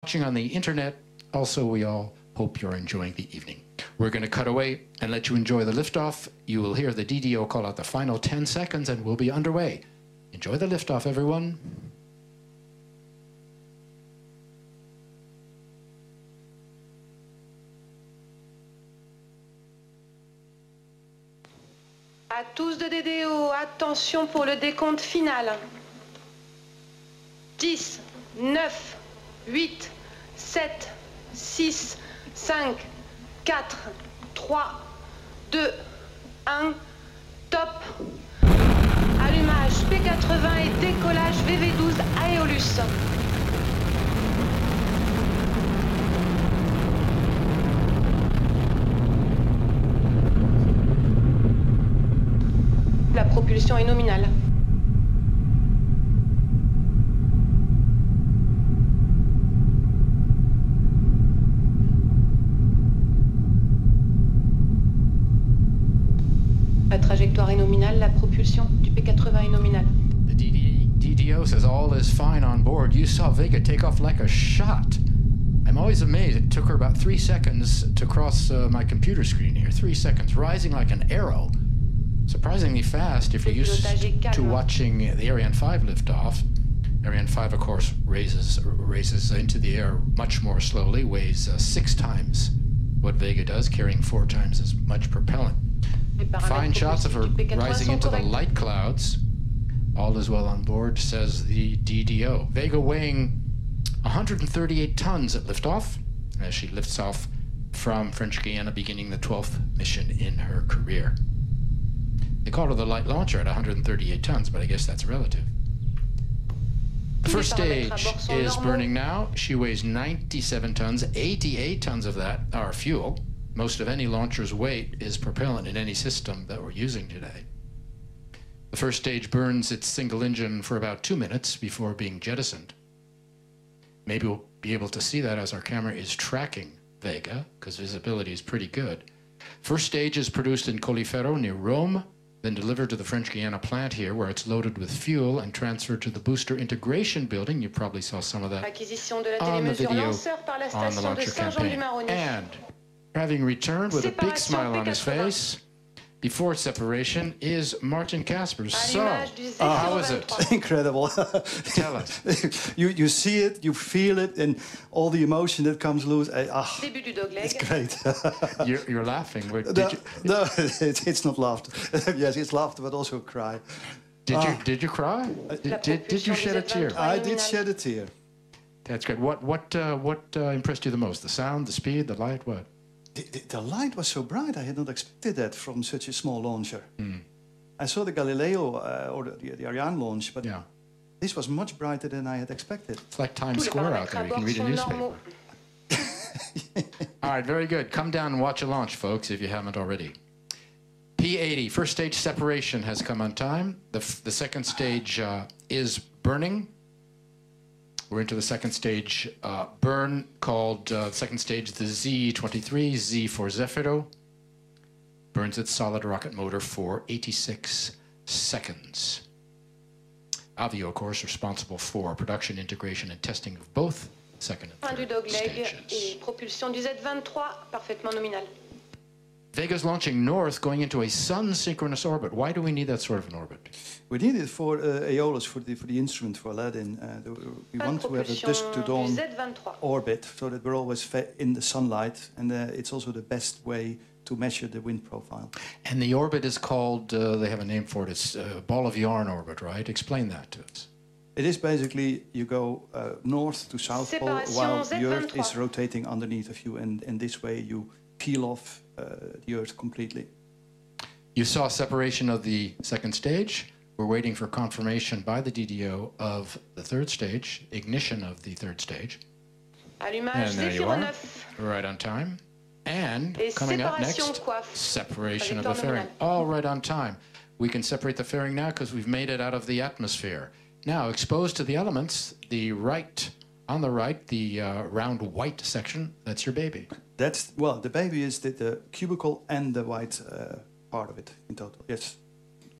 Watching on the internet, also we all hope you're enjoying the evening. We're going to cut away and let you enjoy the liftoff. You will hear the DDO call out the final 10 seconds and we'll be underway. Enjoy the liftoff, everyone. À tous de DDO, attention pour le décompte final. 10, 9, 8, 7, 6, 5, 4, 3, 2, 1, top. Allumage P80 et décollage VV12 Aeolus. La propulsion est nominale. La trajectoire est nominale, la propulsion du P80 est nominale. The DDO says all is fine on board. You saw Vega take off like a shot. I'm always amazed. It took her about 3 seconds to cross my computer screen here. 3 seconds, rising like an arrow. Surprisingly fast if you're used to watching the Ariane 5 liftoff. Ariane 5, of course, raises into the air much more slowly, weighs 6 times what Vega does, carrying 4 times as much propellant. Fine shots of her rising into the light clouds. All is well on board, says the DDO. Vega weighing 138 tons at liftoff, as she lifts off from French Guiana, beginning the 12th mission in her career. They call her the light launcher at 138 tons, but I guess that's relative. The first stage is burning now. She weighs 97 tons. 88 tons of that are fuel. Most of any launcher's weight is propellant in any system that we're using today. The first stage burns its single engine for about 2 minutes before being jettisoned. Maybe we'll be able to see that as our camera is tracking Vega, because visibility is pretty good. First stage is produced in Colleferro near Rome, then delivered to the French Guiana plant here, where it's loaded with fuel and transferred to the booster integration building. You probably saw some of that on the video on the launcher campaign. And having returned with a big smile on his face, before separation, is Martin Kaspers. So, how is it? Incredible. Tell us. You see it, you feel it, and all the emotion that comes loose. It's great. You're laughing. No, it's not laughter. Yes, it's laughter, but also a cry. Did you cry? Did you shed a tear? I did shed a tear. That's great. What impressed you the most? The sound, the speed, the light, what? The light was so bright. I had not expected that from such a small launcher. Mm. I saw the Galileo or the Ariane launch, but yeah, this was much brighter than I had expected. It's like Times Square out there. You can read a newspaper. All right, very good. Come down and watch a launch, folks, if you haven't already. P80, first stage separation has come on time. The second stage is burning. We're into the second stage burn, called second stage the Z23, Z for Zefiro. Burns its solid rocket motor for 86 seconds. Avio, of course, responsible for production, integration, and testing of both second and third stages. Propulsion du Z23, parfaitement nominale. Vega's launching north, going into a sun-synchronous orbit. Why do we need that sort of an orbit? We need it for Aeolus, for the instrument, for Aladdin. We want to have a dusk-to-dawn orbit, so that we're always in the sunlight, and it's also the best way to measure the wind profile. And the orbit is called, they have a name for it, it's ball of yarn orbit, right? Explain that to us. It is basically, you go north to south pole while the Earth is rotating underneath of you, and in this way you peel off the Earth completely. You saw separation of the second stage. We're waiting for confirmation by the DDO of the third stage, ignition of the third stage. And there you are, right on time. And coming up next, separation of the fairing. All right on time. We can separate the fairing now because we've made it out of the atmosphere. Now, exposed to the elements, on the right, the round white section, that's your baby. Well, the baby is the cubicle and the white part of it in total, yes.